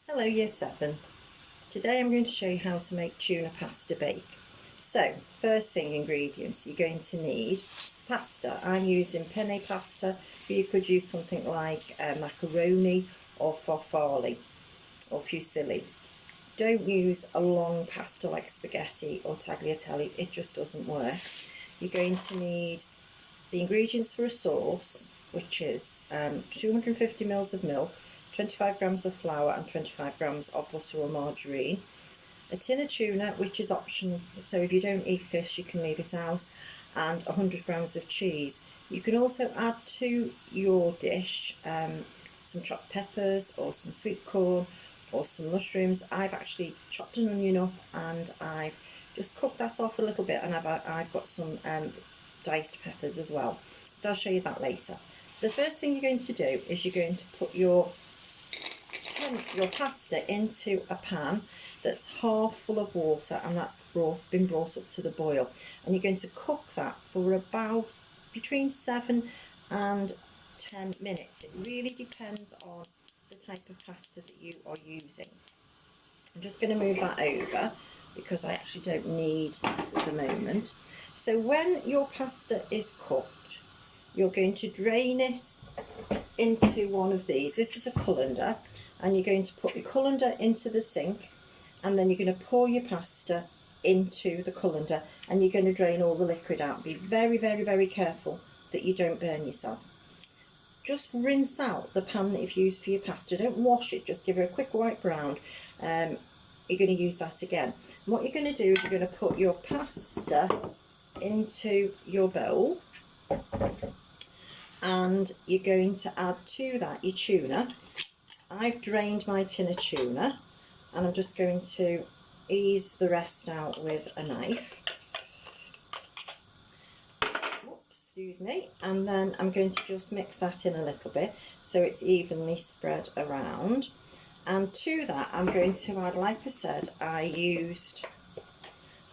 Hello Year 7. Today I'm going to show you how to make tuna pasta bake. So first thing, ingredients, you're going to need pasta. I'm using penne pasta, but you could use something like macaroni or farfalle or fusilli. Don't use a long pasta like spaghetti or tagliatelle, it just doesn't work. You're going to need the ingredients for a sauce, which is 250 ml of milk, 25 grams of flour and 25 grams of butter or margarine, a tin of tuna, which is optional, so if you don't eat fish you can leave it out, and 100 grams of cheese. You can also add to your dish some chopped peppers or some sweet corn or some mushrooms. I've actually chopped an onion up and I've just cooked that off a little bit, and I've got some diced peppers as well, but I'll show you that later. So the first thing you're going to do is you're going to put your pasta into a pan that's half full of water, and that's been brought up to the boil, and you're going to cook that for about between 7 and 10 minutes. It really depends on the type of pasta that you are using. I'm just going to move that over because I actually don't need that at the moment. So when your pasta is cooked, you're going to drain it into one of these. This is a colander, and you're going to put your colander into the sink, and then you're going to pour your pasta into the colander, and you're going to drain all the liquid out. Be very, very, very careful that you don't burn yourself. Just rinse out the pan that you've used for your pasta. Don't wash it, just give it a quick white brown. You're going to use that again. And what you're going to do is you're going to put your pasta into your bowl, and you're going to add to that your tuna. I've drained my tin of tuna, and I'm just going to ease the rest out with a knife. Whoops, excuse me. And then I'm going to just mix that in a little bit so it's evenly spread around. And to that I'm going to add, like I said, I used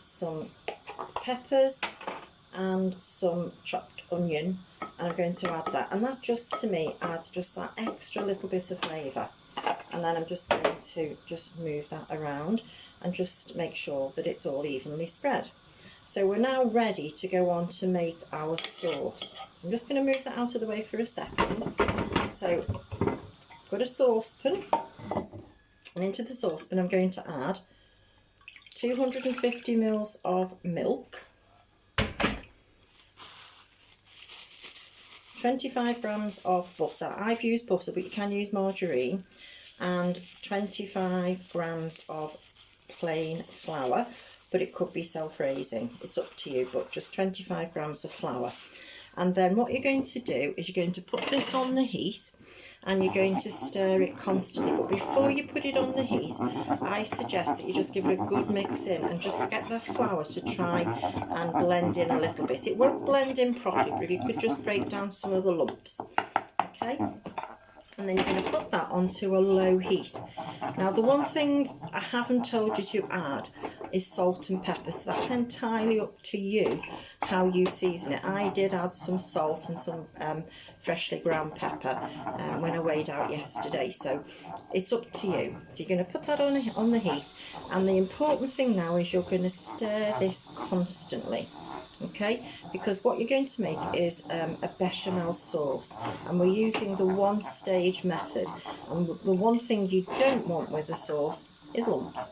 some peppers and some chopped onion, and I'm going to add that, and that just to me adds just that extra little bit of flavour. And then I'm just going to just move that around and just make sure that it's all evenly spread. So we're now ready to go on to make our sauce. So I'm just going to move that out of the way for a second. So I've got a saucepan, and into the saucepan I'm going to add 250 ml of milk, 25 grams of butter. I've used butter, but you can use margarine, and 25 grams of plain flour, but it could be self-raising, it's up to you, but just 25 grams of flour. And then what you're going to do is you're going to put this on the heat, and you're going to stir it constantly. But before you put it on the heat, I suggest that you just give it a good mix in and just get the flour to try and blend in a little bit. It won't blend in properly, but if you could just break down some of the lumps, okay? And then you're going to put that onto a low heat. Now the one thing I haven't told you to add is salt and pepper, so that's entirely up to you how you season it. I did add some salt and some freshly ground pepper when I weighed out yesterday, so it's up to you. So you're going to put that on the heat, and the important thing now is you're going to stir this constantly. Okay, because what you're going to make is a bechamel sauce, and we're using the one stage method, and the one thing you don't want with the sauce is lumps.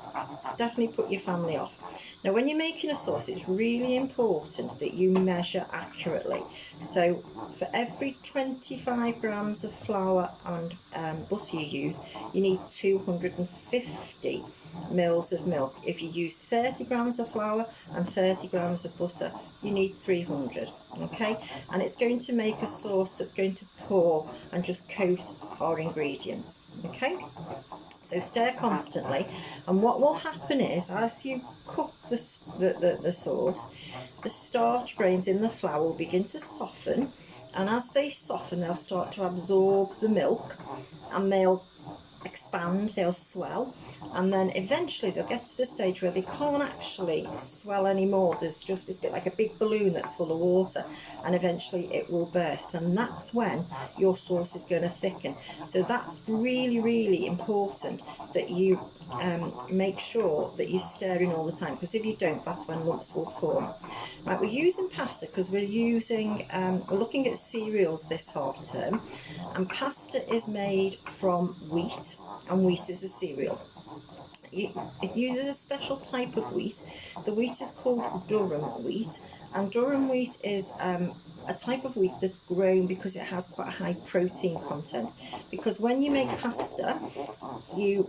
Definitely put your family off. Now when you're making a sauce, it's really important that you measure accurately. So for every 25 grams of flour and butter you use, you need 250 mils of milk. If you use 30 grams of flour and 30 grams of butter, you need 300. Okay, and it's going to make a sauce that's going to pour and just coat our ingredients. Okay, so stir constantly, and what will happen is as you cook the sauce, the starch grains in the flour will begin to soften, and as they soften they'll start to absorb the milk, and they'll expand, they'll swell, and then eventually they'll get to the stage where they can't actually swell anymore. There's just, it's a bit like a big balloon that's full of water, and eventually it will burst, and that's when your sauce is going to thicken. So that's really, really important that you make sure that you're stirring all the time, because if you don't, that's when lumps will form. Right, we're using pasta because we're looking at cereals this half term, and pasta is made from wheat, and wheat is a cereal. It uses a special type of wheat. The wheat is called Durham wheat, and Durham wheat is a type of wheat that's grown because it has quite a high protein content. Because when you make pasta, you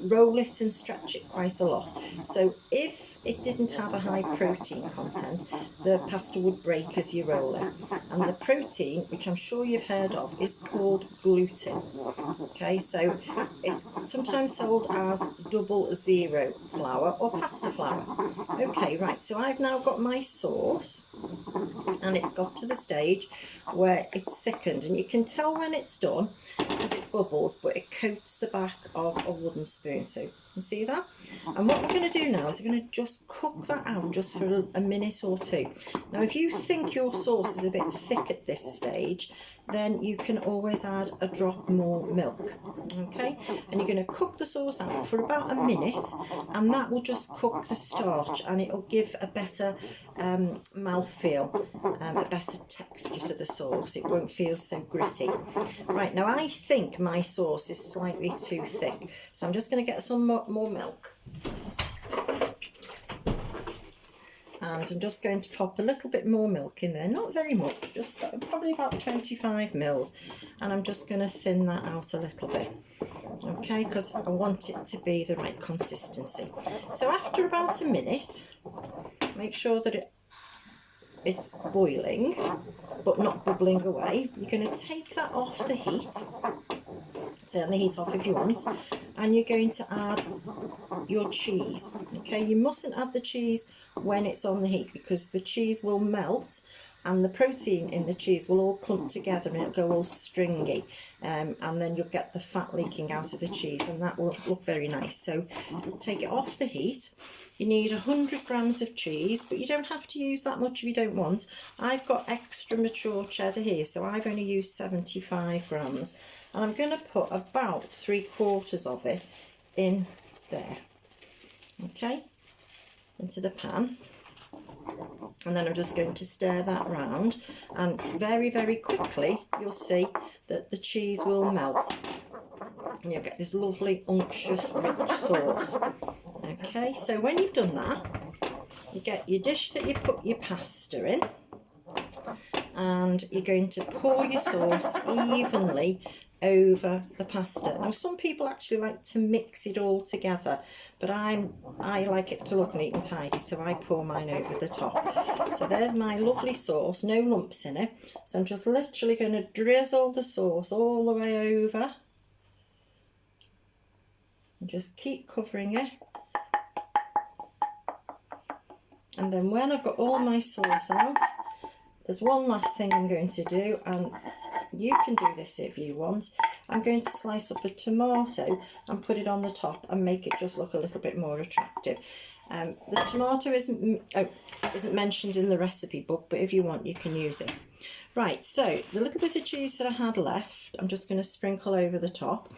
roll it and stretch it quite a lot. So if it didn't have a high protein content, the pasta would break as you roll it. And the protein, which I'm sure you've heard of, is called gluten. Okay, so it's sometimes sold as 00 flour or pasta flour. Okay, right, so I've now got my sauce, and it's got to the stage where it's thickened, and you can tell when it's done as it bubbles, but it coats the back of a wooden spoon. So you see that? And what we're going to do now is we're going to just cook that out just for a minute or two. Now if you think your sauce is a bit thick at this stage, then you can always add a drop more milk. Okay, and you're going to cook the sauce out for about a minute, and that will just cook the starch, and it'll give a better mouthfeel, a better texture to the sauce. It won't feel so gritty. Right, now I think my sauce is slightly too thick, so I'm just going to get some more milk. And I'm just going to pop a little bit more milk in there, not very much, just probably about 25 mils, and I'm just going to thin that out a little bit, okay, because I want it to be the right consistency. So after about a minute, make sure that it's boiling but not bubbling away. You're going to take that off the heat, turn the heat off if you want, and you're going to add your cheese. Okay, you mustn't add the cheese when it's on the heat, because the cheese will melt and the protein in the cheese will all clump together and it'll go all stringy, and then you'll get the fat leaking out of the cheese, and that will look very nice. So take it off the heat. You need 100 grams of cheese, but you don't have to use that much if you don't want. I've got extra mature cheddar here, so I've only used 75 grams, and I'm going to put about 3/4 of it in there, okay, into the pan. And then I'm just going to stir that round, and very, very quickly you'll see that the cheese will melt and you'll get this lovely unctuous rich sauce. Okay, so when you've done that, you get your dish that you put your pasta in, and you're going to pour your sauce evenly over the pasta. Now some people actually like to mix it all together, but I like it to look neat and tidy, so I pour mine over the top. So there's my lovely sauce, no lumps in it. So I'm just literally going to drizzle the sauce all the way over and just keep covering it. And then when I've got all my sauce out, there's one last thing I'm going to do, and you can do this if you want. I'm going to slice up a tomato and put it on the top and make it just look a little bit more attractive. The tomato isn't mentioned in the recipe book, but if you want, you can use it. Right, so the little bit of cheese that I had left, I'm just going to sprinkle over the top.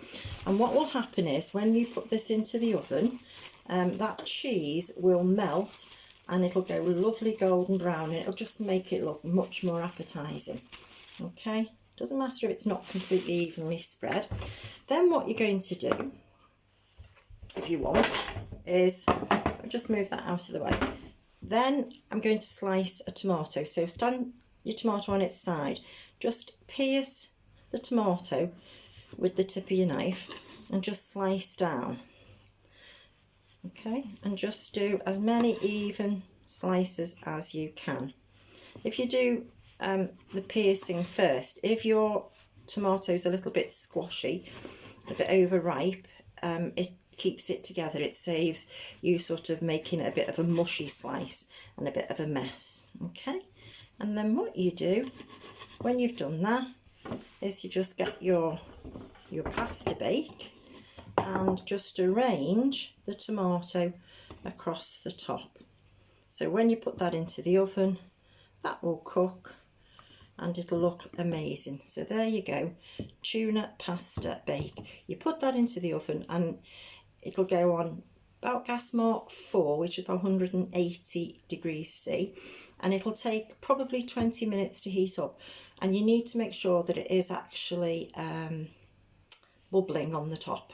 And what will happen is when you put this into the oven, that cheese will melt and it'll go lovely golden brown, and it'll just make it look much more appetising. Okay, doesn't matter if it's not completely evenly spread. Then what you're going to do, if you want, is just move that out of the way. Then I'm going to slice a tomato. So stand your tomato on its side, just pierce the tomato with the tip of your knife and just slice down. Okay, and just do as many even slices as you can. If you do the piercing first, if your tomato's a little bit squashy, a bit overripe, it keeps it together. It saves you sort of making it a bit of a mushy slice and a bit of a mess. Okay, and then what you do when you've done that is you just get your your pasta bake and just arrange the tomato across the top. So when you put that into the oven, that will cook and it'll look amazing. So there you go, tuna pasta bake. You put that into the oven and it'll go on about gas mark 4, which is about 180 degrees C, and it'll take probably 20 minutes to heat up, and you need to make sure that it is actually bubbling on the top.